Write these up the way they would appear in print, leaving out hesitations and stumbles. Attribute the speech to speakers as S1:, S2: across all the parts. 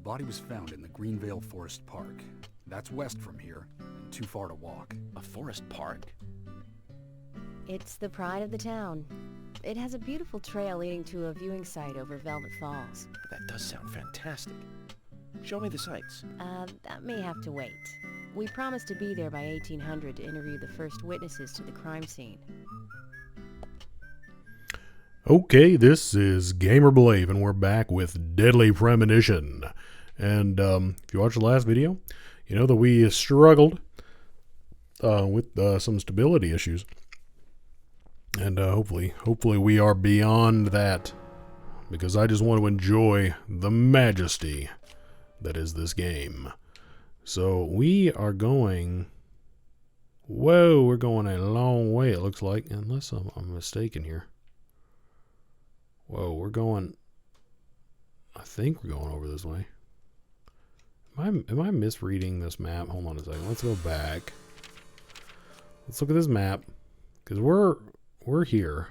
S1: body was found in the Greenvale Forest Park. That's west from here, and too far to walk.
S2: A forest park?
S3: It's the pride of the town. It has a beautiful trail leading to a viewing site over Velvet Falls.
S2: That does sound fantastic. Show me the sights.
S3: That may have to wait. We promised to be there by 1800 to interview the first witnesses to the crime scene.
S4: Okay, this is GamerBlave, and we're back with Deadly Premonition. And if you watched the last video, you know that we struggled with some stability issues. And hopefully we are beyond that, because I just want to enjoy the majesty that is this game. So we are going... Whoa, we're going a long way, it looks like, unless I'm mistaken here. Whoa, we're going... I think we're going over this way. Am I misreading this map? Hold on a second. Let's go back. Let's look at this map, because we're here.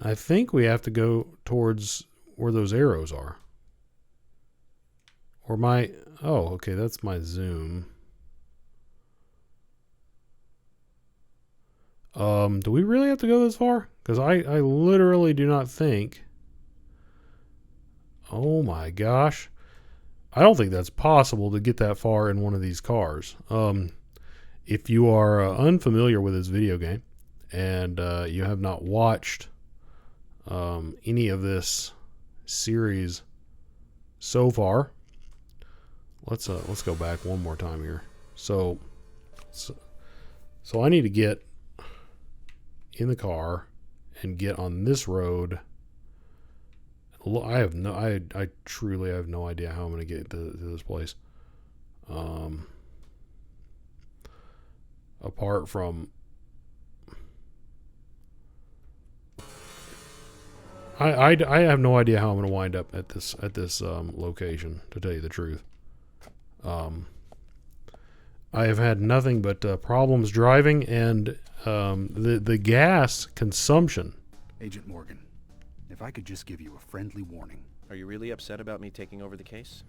S4: I think we have to go towards where those arrows are. Or my... Oh, okay, that's my zoom. Do we really have to go this far? Because I literally do not think... Oh my gosh. I don't think that's possible to get that far in one of these cars. If you are unfamiliar with this video game, and you have not watched any of this series so far, let's go back one more time here. So I need to get in the car and get on this road. I truly have no idea how I'm going to get to this place. Apart from I have no idea how I'm going to wind up at this location, to tell you the truth. I have had nothing but problems driving, and the gas consumption.
S1: Agent Morgan, if I could just give you a friendly warning.
S2: Are you really upset about me taking over the case?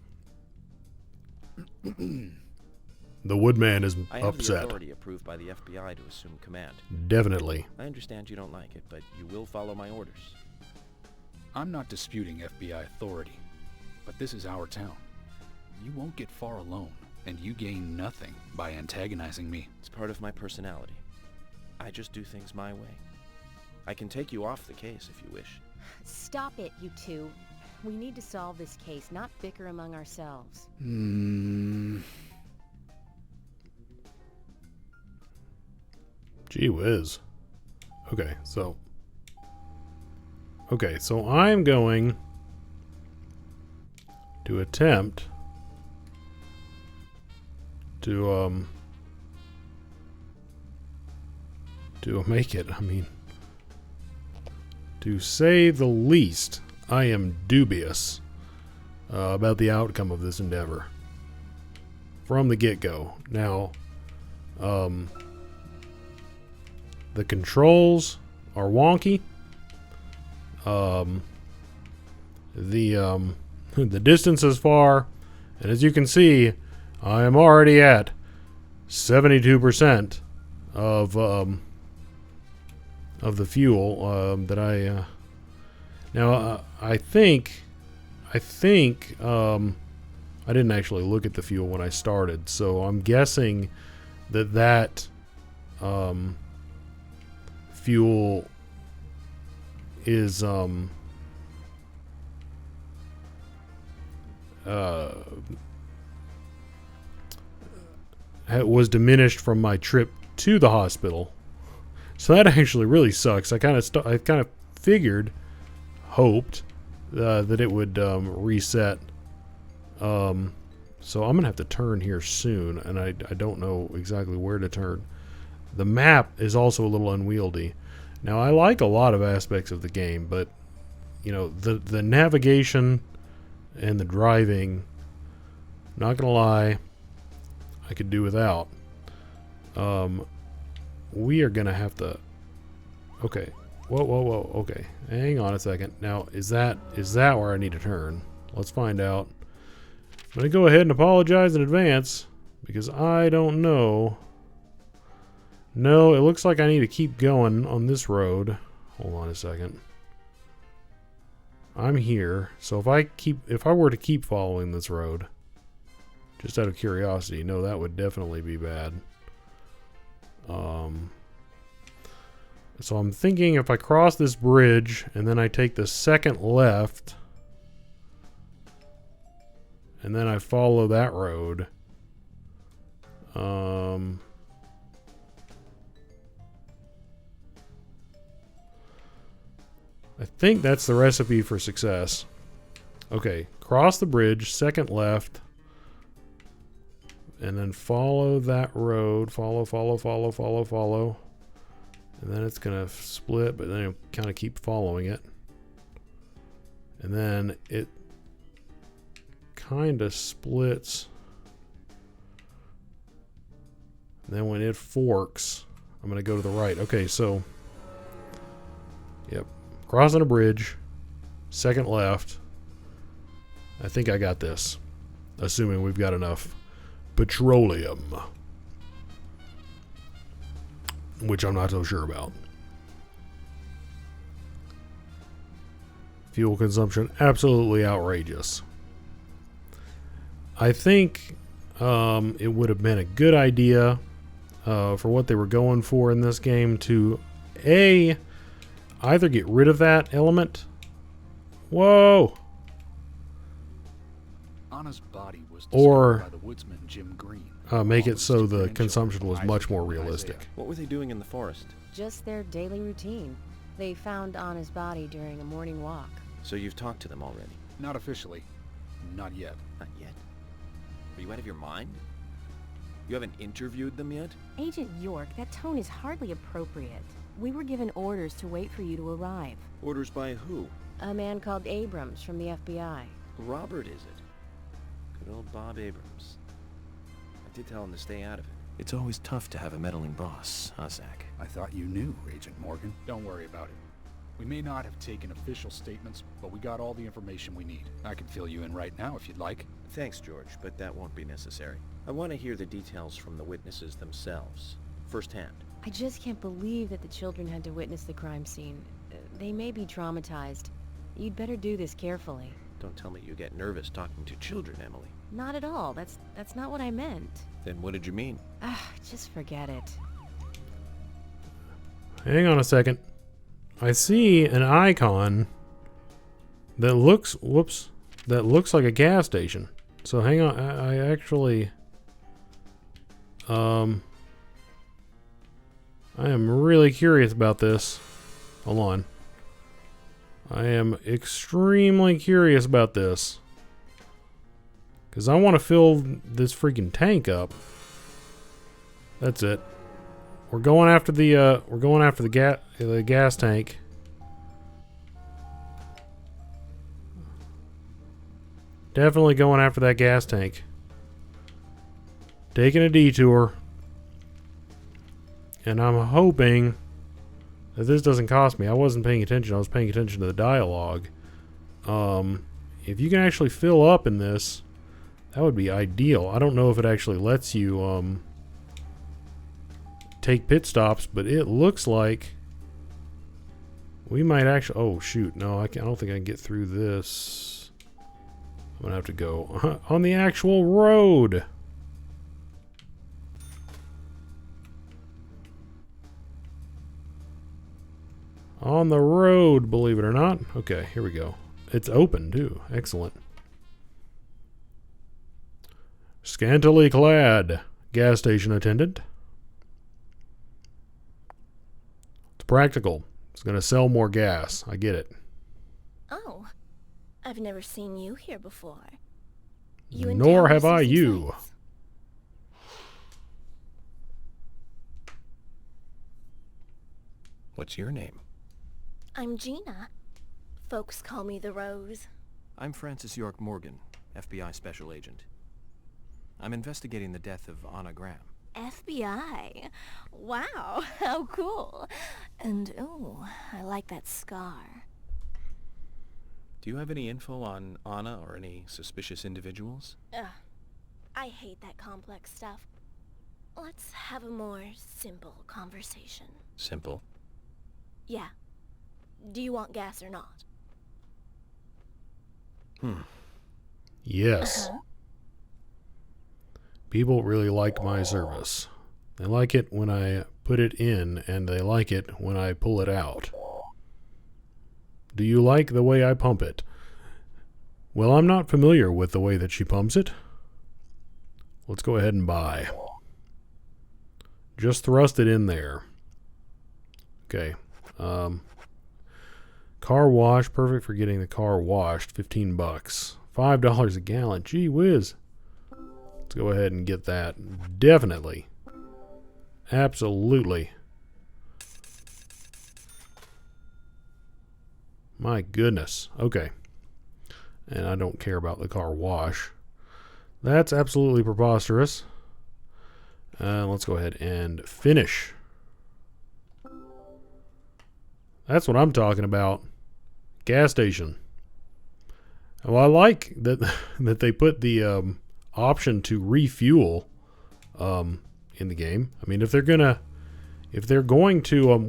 S4: The Woodman is
S2: I have the
S4: upset.
S2: authority approved by the FBI to assume command.
S4: Definitely.
S2: I understand you don't like it, but you will follow my orders.
S1: I'm not disputing FBI authority, but this is our town. You won't get far alone, and you gain nothing by antagonizing me.
S2: It's part of my personality. I just do things my way. I can take you off the case if you wish.
S3: Stop it, you two. We need to solve this case, not bicker among ourselves.
S4: Gee whiz. Okay, so I'm going to attempt to make it. I mean, to say the least, I am dubious about the outcome of this endeavor from the get-go. Now, the controls are wonky. The distance is far, and as you can see, I am already at 72% of the fuel that I. Now I think I didn't actually look at the fuel when I started, so I'm guessing that fuel is was diminished from my trip to the hospital, so that actually really sucks. I kind of hoped that it would reset. So I'm gonna have to turn here soon, and I don't know exactly where to turn. The map is also a little unwieldy. Now, I like a lot of aspects of the game, but you know, the navigation and the driving, not gonna lie, I could do without. We are gonna have to. Okay. Whoa. Okay. Hang on a second. Now, is that where I need to turn? Let's find out. I'm going to go ahead and apologize in advance because I don't know. No, it looks like I need to keep going on this road. Hold on a second. I'm here, so if I were to keep following this road, just out of curiosity, no, that would definitely be bad. So I'm thinking if I cross this bridge and then I take the second left and then I follow that road, I think that's the recipe for success. Okay, cross the bridge, second left, and then follow that road. Follow. And then it's going to split, but then you'll kind of keep following it. And then it kind of splits. And then when it forks, I'm going to go to the right. Okay, so, yep. Crossing a bridge, second left. I think I got this, assuming we've got enough petroleum, which I'm not so sure about. Fuel consumption, absolutely outrageous. I think it would have been a good idea for what they were going for in this game to either get rid of that element. Whoa!
S1: Anna's body was
S4: Or
S1: discovered by the woodsman Jim Green.
S4: Make it so the consumption was much more realistic.
S2: What were they doing in the forest?
S3: Just their daily routine. They found Anna's body during a morning walk.
S2: So you've talked to them already?
S1: Not officially. Not yet.
S2: Not yet. Are you out of your mind? You haven't interviewed them yet?
S3: Agent York, that tone is hardly appropriate. We were given orders to wait for you to arrive.
S2: Orders by who?
S3: A man called Abrams from the FBI.
S2: Robert, is it? Good old Bob Abrams. I did tell him to stay out of it. It's always tough to have a meddling boss, huh, Zach?
S1: I thought you knew, Agent Morgan. Don't worry about it. We may not have taken official statements, but we got all the information we need. I can fill you in right now if you'd like.
S2: Thanks, George, but that won't be necessary. I want to hear the details from the witnesses themselves, firsthand.
S3: I just can't believe that the children had to witness the crime scene. They may be traumatized. You'd better do this carefully.
S2: Don't tell me you get nervous talking to children, Emily.
S3: Not at all. That's not what I meant.
S2: Then what did you mean?
S3: Just forget it.
S4: Hang on a second. I see an icon that looks, that looks like a gas station. So hang on, I actually, I am really curious about this. Hold on. I am extremely curious about this. Because I want to fill this freaking tank up. That's it. We're going after the gas tank. Definitely going after that gas tank. Taking a detour. And I'm hoping that this doesn't cost me. I wasn't paying attention. I was paying attention to the dialogue. If you can actually fill up in this, that would be ideal. I don't know if it actually lets you take pit stops, but it looks like we might actually... Oh, shoot. No, I don't think I can get through this. I'm going to have to go on the actual road. On the road, believe it or not. Okay, here we go. It's open, too. Excellent. Scantily clad gas station attendant. It's practical. It's going to sell more gas. I get it.
S5: Oh, I've never seen you here before.
S4: Nor have I you.
S2: What's your name?
S5: I'm Gina. Folks call me the Rose.
S2: I'm Francis York Morgan, FBI Special Agent. I'm investigating the death of Anna Graham.
S5: FBI? Wow, how cool. And, oh, I like that scar.
S2: Do you have any info on Anna or any suspicious individuals?
S5: Ugh. I hate that complex stuff. Let's have a more simple conversation.
S2: Simple.
S5: Yeah. Do you want gas or not?
S4: Yes. People really like my service. They like it when I put it in, and they like it when I pull it out. Do you like the way I pump it? Well, I'm not familiar with the way that she pumps it. Let's go ahead and buy. Just thrust it in there. Okay. Car wash, perfect for getting the car washed. $15. $5 a gallon. Gee whiz. Let's go ahead and get that. Definitely. Absolutely. My goodness. Okay. And I don't care about the car wash. That's absolutely preposterous. Let's go ahead and finish. That's what I'm talking about. Gas station. Well, I like that that they put the option to refuel in the game. I mean, if they're going to if they're going to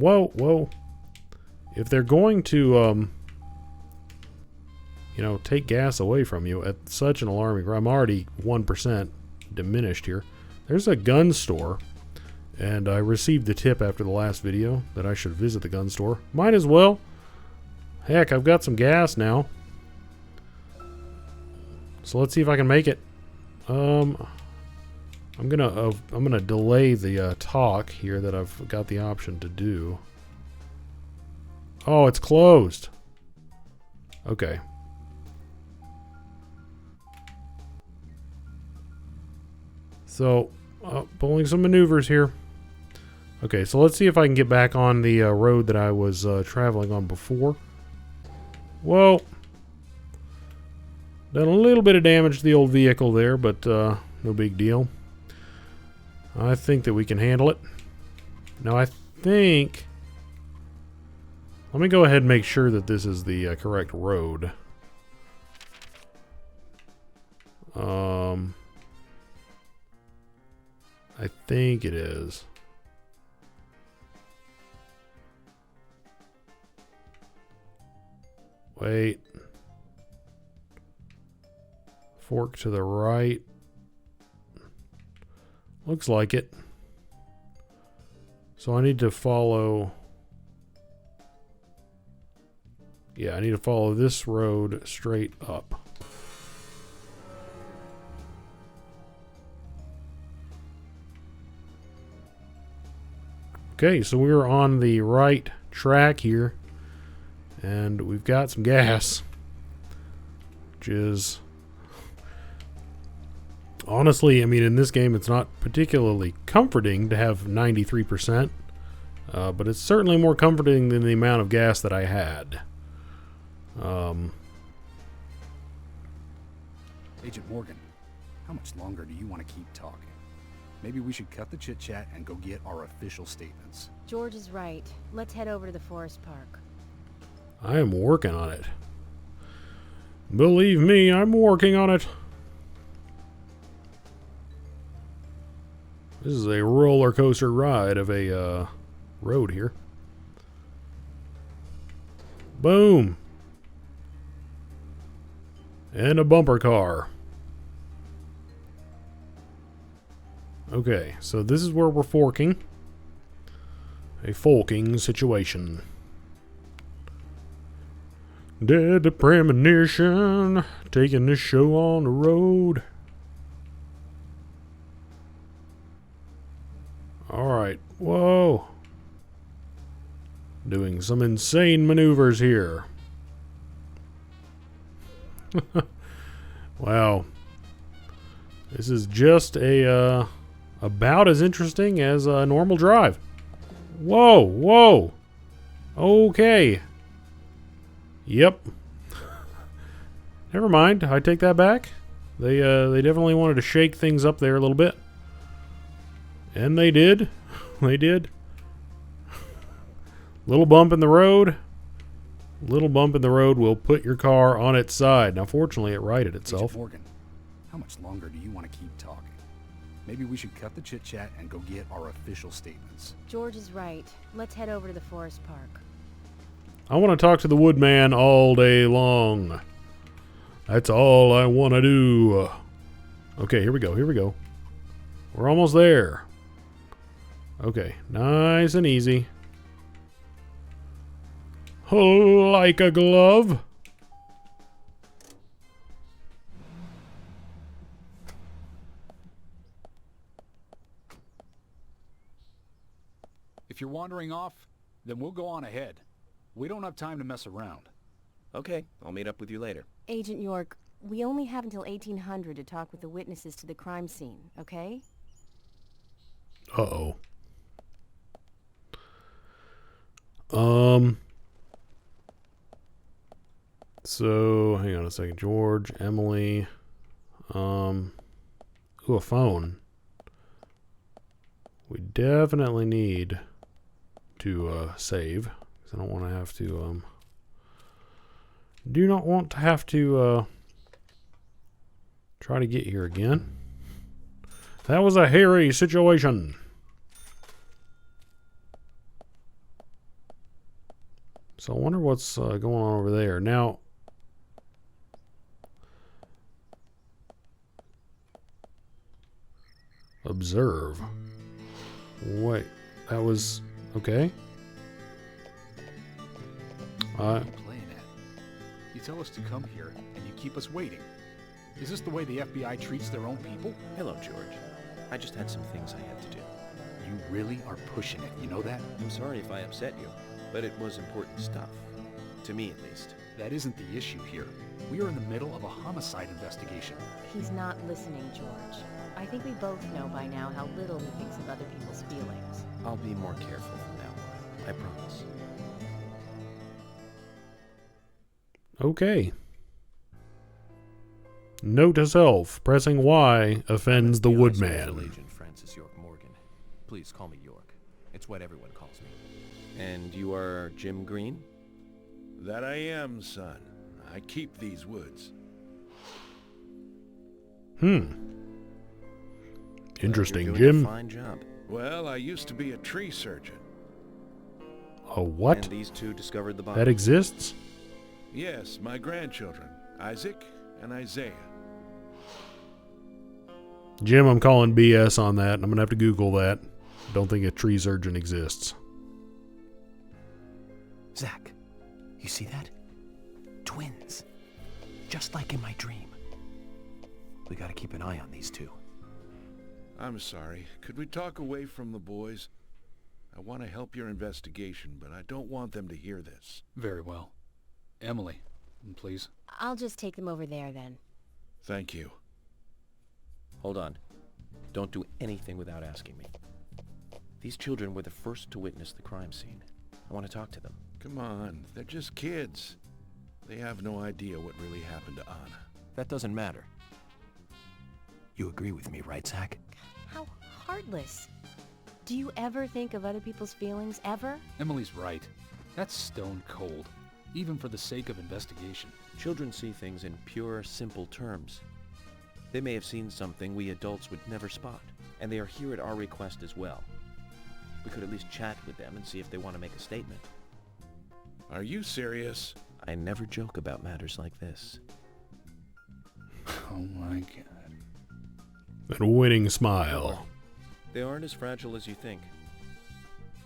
S4: you know, take gas away from you at such an alarming rate. I'm already 1% diminished here. There's a gun store, and I received the tip after the last video that I should visit the gun store. Might as well. Heck, I've got some gas now. So let's see if I can make it. I'm gonna delay the talk here that I've got the option to do. Oh, it's closed. Okay. So, pulling some maneuvers here. Okay, so let's see if I can get back on the road that I was traveling on before. Whoa. Done a little bit of damage to the old vehicle there, but no big deal. I think that we can handle it. Now, I think... Let me go ahead and make sure that this is the correct road. I think it is. Wait. Fork to the right. Looks like it. So I need to follow... Yeah, I need to follow this road straight up. Okay, so we're on the right track here, and we've got some gas, which is, honestly, I mean, in this game, it's not particularly comforting to have 93%, but it's certainly more comforting than the amount of gas that I had.
S1: Agent Morgan, how much longer do you want to keep talking? Maybe we should cut the chit-chat and go get our official statements.
S3: George is right. Let's head over to the forest park.
S4: I am working on it. Believe me, I'm working on it. This is a roller coaster ride of a road here. Boom. And a bumper car. Okay, so this is where we're forking. A forking situation. Deadly Premonition. Taking this show on the road. Alright, whoa. Doing some insane maneuvers here. Wow. This is just a, about as interesting as a normal drive. Whoa, whoa. Okay. Yep. Never mind, I take that back. They definitely wanted to shake things up there a little bit. And they did. They did. Little bump in the road. Little bump in the road will put your car on its side. Now, fortunately, it righted itself.
S1: Agent Morgan, how much longer do you want to keep talking? Maybe we should cut the chit-chat and go get our official statements.
S3: George is right. Let's head over to the forest park.
S4: I want to talk to the woodman all day long. That's all I want to do. Okay, here we go. Here we go. We're almost there. Okay, nice and easy. Like a glove.
S1: If you're wandering off, then we'll go on ahead. We don't have time to mess around.
S2: Okay, I'll meet up with you later.
S3: Agent York, we only have until 1800 to talk with the witnesses to the crime scene, okay?
S4: Uh-oh. So, hang on a second. George, Emily. Ooh, a phone. We definitely need to save. Because I don't want to have to, do not want to have to, try to get here again. That was a hairy situation. So I wonder what's going on over there. Now, observe. Wait, that was okay.
S1: What are you playing at? You tell us to come here, and you keep us waiting. Is this the way the FBI treats their own people?
S2: Hello, George. I just had some things I had to do.
S1: You really are pushing it, you know that?
S2: I'm sorry if I upset you, but it was important stuff. To me, at least.
S1: That isn't the issue here. We are in the middle of a homicide investigation.
S3: He's not listening, George. I think we both know by now how little he thinks of other people's feelings.
S2: I'll be more careful from now on. I promise.
S4: Okay. Note to self, pressing Y offends the
S2: Special
S4: woodman.
S2: Agent Francis York Morgan. Please call me York. It's what everyone calls me. And you are Jim Green?
S6: That I am, son. I keep these woods.
S4: Interesting,
S2: You're doing
S4: Jim.
S2: a fine job.
S6: Well, I used to be a tree surgeon.
S4: A what?
S2: And these two discovered the body.
S4: That exists?
S6: Yes, my grandchildren, Isaac and Isaiah.
S4: Jim, I'm calling BS on that. I'm going to have to Google that. Don't think a tree surgeon exists.
S2: Zach, you see that? Twins. Just like in my dream. We gotta keep an eye on these two.
S6: I'm sorry. Could we talk away from the boys? I want to help your investigation, but I don't want them to hear this.
S1: Very well. Emily, please.
S3: I'll just take them over there then.
S6: Thank you.
S2: Hold on. Don't do anything without asking me. These children were the first to witness the crime scene. I want to talk to them.
S6: Come on, they're just kids. They have no idea what really happened to Anna.
S2: That doesn't matter. You agree with me, right, Zach?
S3: How heartless. Do you ever think of other people's feelings, ever?
S1: Emily's right. That's stone cold, even for the sake of investigation.
S2: Children see things in pure, simple terms. They may have seen something we adults would never spot, and they are here at our request as well. We could at least chat with them and see if they want to make a statement.
S6: Are you serious?
S2: I never joke about matters like this.
S1: Oh my god.
S4: That winning smile.
S2: They aren't as fragile as you think.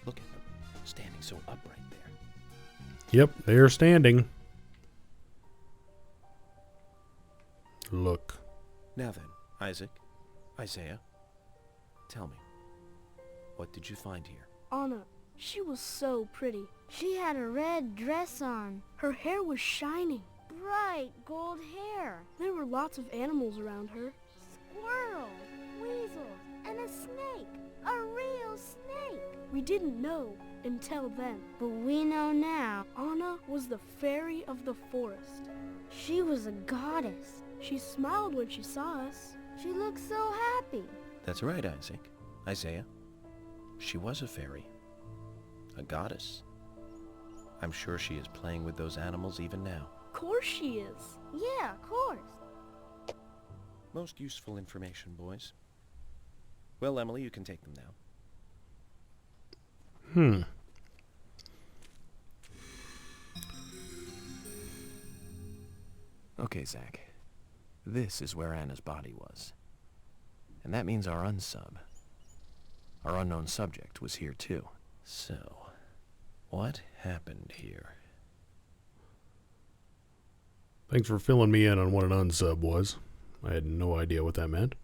S2: Look at them, standing so upright there.
S4: Yep, they're standing. Look.
S2: Now then, Isaac, Isaiah, tell me, what did you find here?
S7: Anna, she was so pretty. She had a red dress on. Her hair was shining. Bright gold hair. There were lots of animals around her. Squirrels, weasels, and a snake. A real snake. We didn't know until then. But we know now. Anna was the fairy of the forest. She was a goddess. She smiled when she saw us. She looked so happy.
S2: That's right, Isaac. Isaiah. She was a fairy. A goddess. I'm sure she is playing with those animals even now.
S7: Course she is. Yeah, of course.
S2: Most useful information, boys. Well, Emily, you can take them now. Okay, Zach. This is where Anna's body was. And that means our unsub, our unknown subject, was here too. So, what happened here?
S4: Thanks for filling me in on what an unsub was. I had no idea what that meant.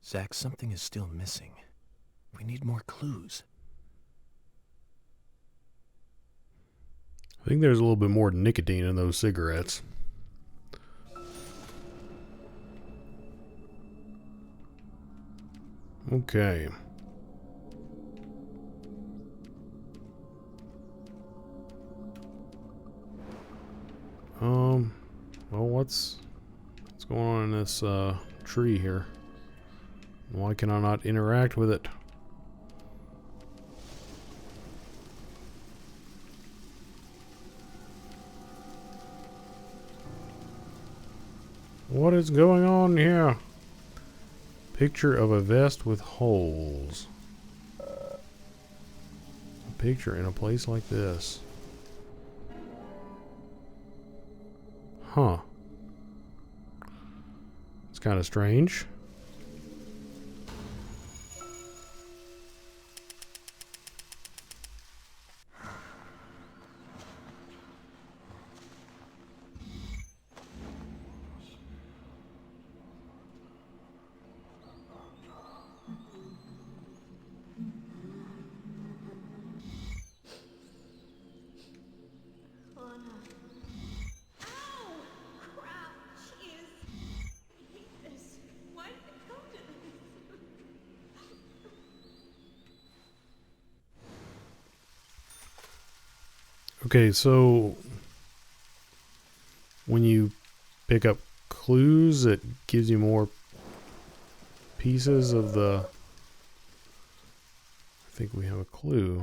S2: Zach, something is still missing. We need more clues.
S4: I think there's a little bit more nicotine in those cigarettes. Okay. Well, what's going on in this tree here? Why can I not interact with it? What is going on here? Picture of a vest with holes. A picture in a place like this. Huh. It's kind of strange. Okay, so when you pick up clues, it gives you more pieces of the... I think we have a clue.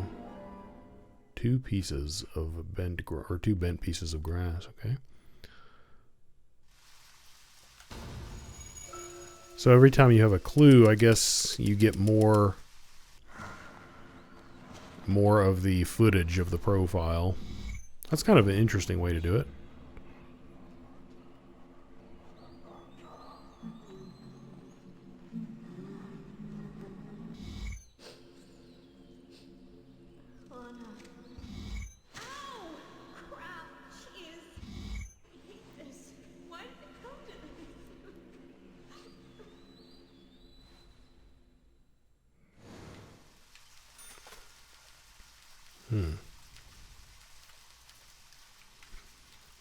S4: 2 pieces of bent, or 2 bent pieces of grass, okay? So every time you have a clue, I guess you get more of the footage of the profile. That's kind of an interesting way to do it.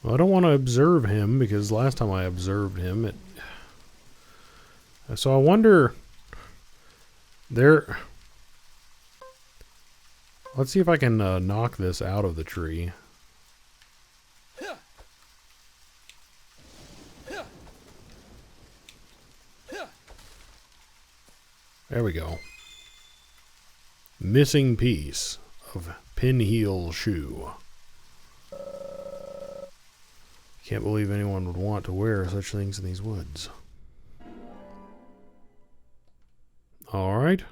S4: Well, I don't want to observe him because last time I observed him, it... So I wonder... There... Let's see if I can knock this out of the tree. There we go. Missing piece of pinheel shoe. Can't believe anyone would want to wear such things in these woods. Alright.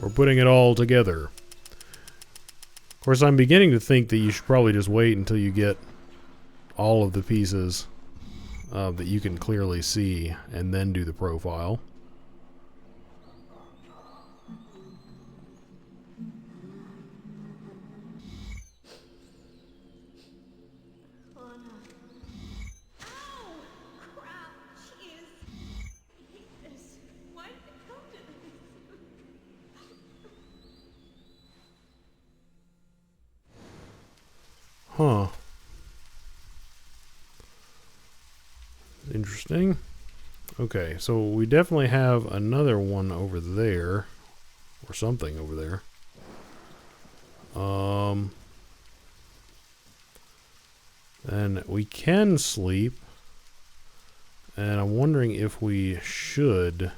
S4: We're putting it all together. Of course, I'm beginning to think that you should probably just wait until you get all of the pieces that you can clearly see and then do the profile. Huh. Interesting. Okay, so we definitely have another one over there. Or something over there. And we can sleep. And I'm wondering if we should.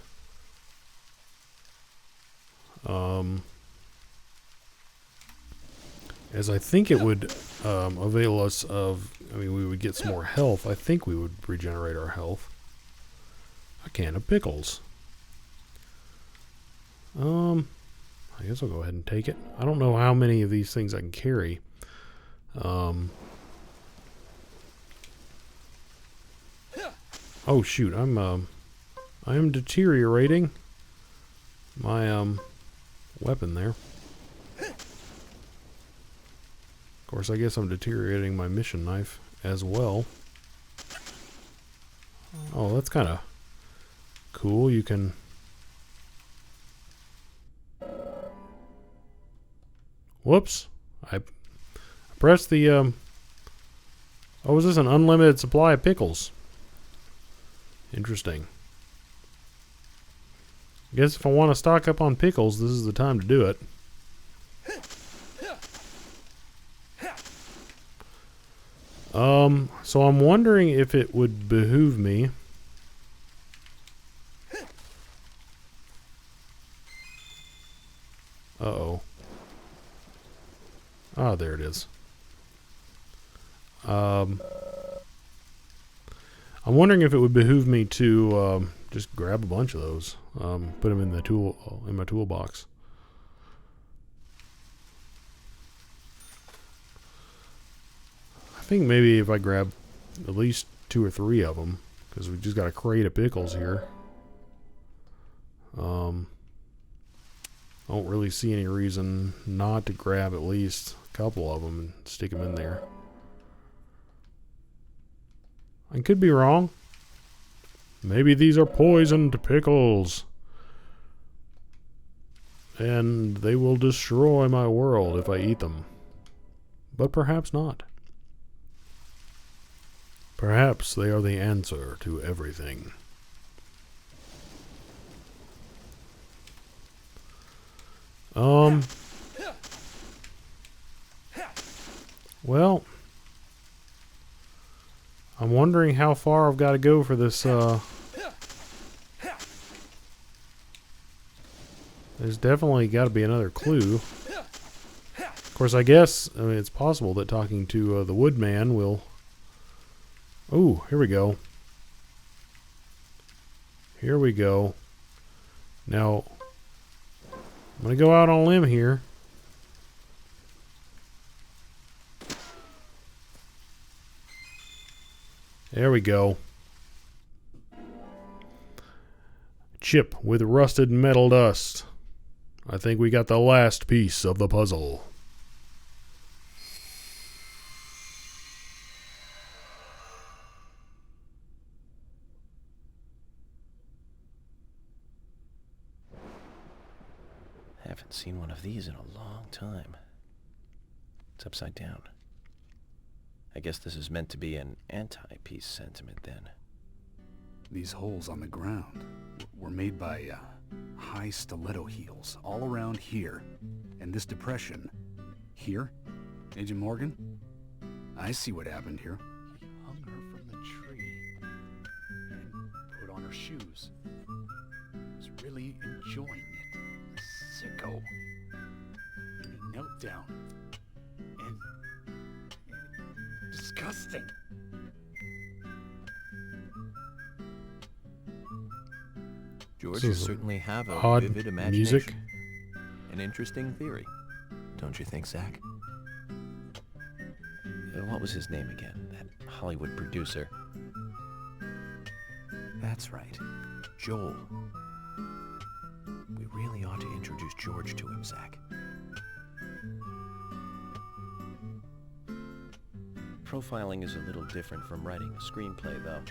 S4: As I think it would avail us of, I mean, we would get some more health. I think we would regenerate our health. A can of pickles. I guess I'll go ahead and take it. I don't know how many of these things I can carry. Oh shoot, I am deteriorating my weapon there. Of course, I guess I'm deteriorating my mission knife as well. Oh, that's kind of cool. You can... Whoops. I pressed the... Oh, is this an unlimited supply of pickles? Interesting. I guess if I want to stock up on pickles, this is the time to do it. So I'm wondering if it would behoove me. Uh-oh. Ah, there it is. I'm wondering if it would behoove me to just grab a bunch of those, put them in the my toolbox. I think maybe if I grab at least 2 or 3 of them, because we just got a crate of pickles here. I don't really see any reason not to grab at least a couple of them and stick them in there. I could be wrong. Maybe these are poisoned pickles. And they will destroy my world if I eat them. But perhaps not. Perhaps they are the answer to everything. Well, I'm wondering how far I've got to go for this, there's definitely got to be another clue. Of course, I guess, I mean, it's possible that talking to the woodman will... Oh, here we go. Here we go. Now, I'm going to go out on a limb here. There we go. Chip with rusted metal dust. I think we got the last piece of the puzzle.
S2: Haven't seen one of these in a long time. It's upside down. I guess this is meant to be an anti-peace sentiment then.
S1: These holes on the ground were made by high stiletto heels all around here. And this depression here, Agent Morgan, I see what happened here. He hung her from the tree and put on her shoes. He was really enjoying it. Sicko. And he knelt down. And disgusting.
S2: George,
S4: This
S2: you
S4: is
S2: certainly have a
S4: odd
S2: vivid imagination.
S4: music.
S2: An interesting theory. Don't you think, Zach? What was his name again? That Hollywood producer. That's right. Joel. We really ought to introduce George to him, Zach. Profiling is a little different from writing a screenplay, though.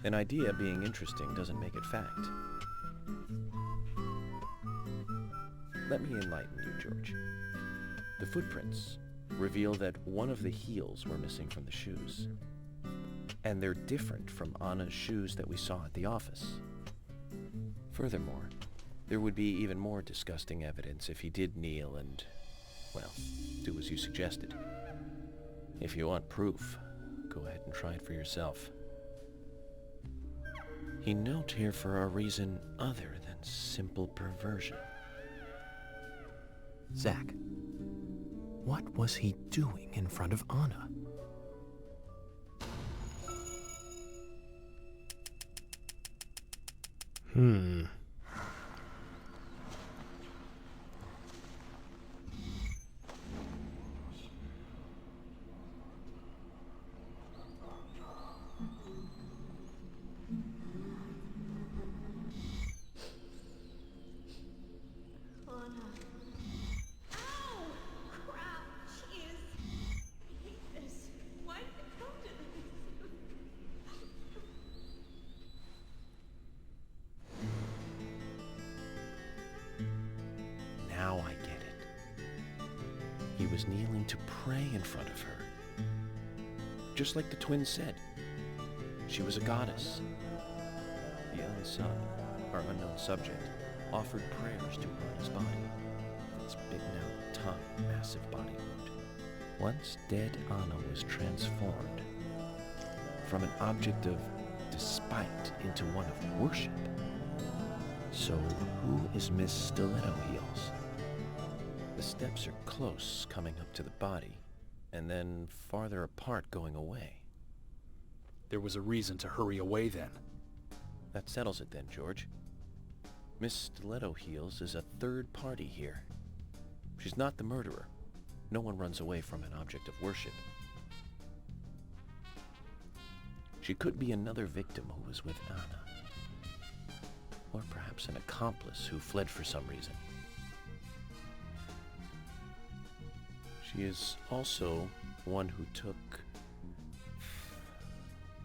S2: An idea being interesting doesn't make it fact. Let me enlighten you, George. The footprints reveal that one of the heels were missing from the shoes. And they're different from Anna's shoes that we saw at the office. Furthermore, there would be even more disgusting evidence if he did kneel and, well, do as you suggested. If you want proof, go ahead and try it for yourself. He knelt here for a reason other than simple perversion.
S8: Zach, what was he doing in front of Anna?
S2: Now I get it. He was kneeling to pray in front of her. Just like the twins said. She was a goddess. The unsub, our unknown subject, offered prayers to Anna's body. Its bitten out tongue, massive body wound. Once dead Anna was transformed from an object of despite into one of worship. So who is Miss Stiletto Heels? The steps are close coming up to the body, and then farther apart going away.
S1: There was a reason to hurry away then.
S2: That settles it then, George. Miss Stiletto Heels is a third party here. She's not the murderer. No one runs away from an object of worship. She could be another victim who was with Anna. Or perhaps an accomplice who fled for some reason. She is also one who took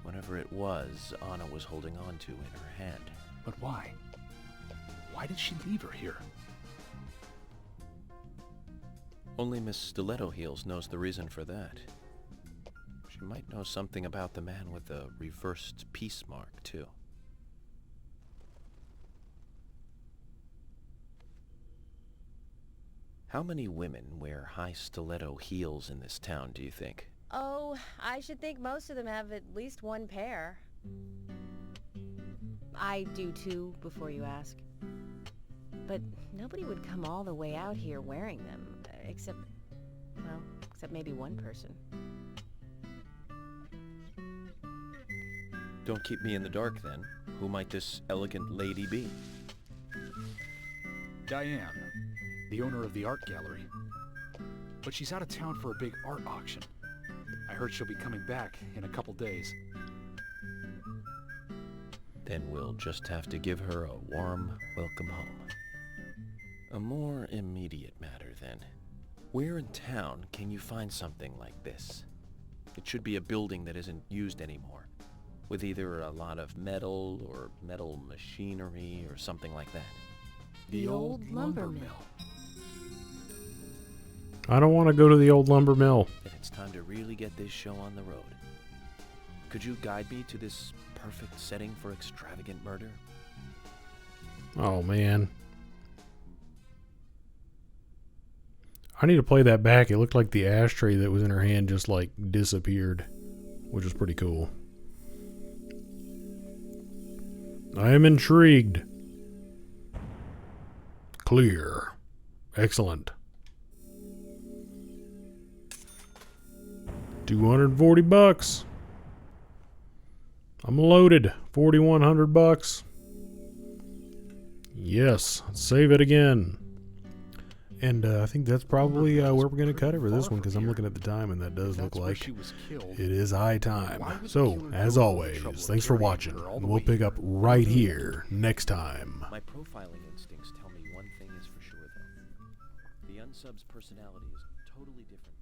S2: whatever it was Anna was holding on to in her hand.
S1: But why? Why did she leave her here?
S2: Only Miss Stiletto Heels knows the reason for that. She might know something about the man with the reversed peace mark, too. How many women wear high stiletto heels in this town, do you think?
S3: Oh, I should think most of them have at least one pair. I do too, before you ask. But nobody would come all the way out here wearing them, except maybe one person.
S2: Don't keep me in the dark, then. Who might this elegant lady be?
S1: Diane, the owner of the art gallery. But she's out of town for a big art auction. I heard she'll be coming back in a couple days.
S2: Then we'll just have to give her a warm welcome home. A more immediate matter, then. Where in town can you find something like this? It should be a building that isn't used anymore, with either a lot of metal or metal machinery or something like that.
S3: The old lumber mill.
S4: I don't want to go to the old lumber mill.
S2: Then it's time to really get this show on the road. Could you guide me to this perfect setting for extravagant murder?
S4: Oh, man. I need to play that back. It looked like the ashtray that was in her hand just, like, disappeared, which was pretty cool. I am intrigued. Clear. Excellent. $240. I'm loaded. $4,100. Yes. Save it again. And I think that's probably where we're going to cut it for this one, because I'm looking at the time and that does look like it is high time. So, as always, thanks for watching. We'll pick up right here next time.
S2: My profiling instincts tell me one thing is for sure, though. The unsub's personality is totally different.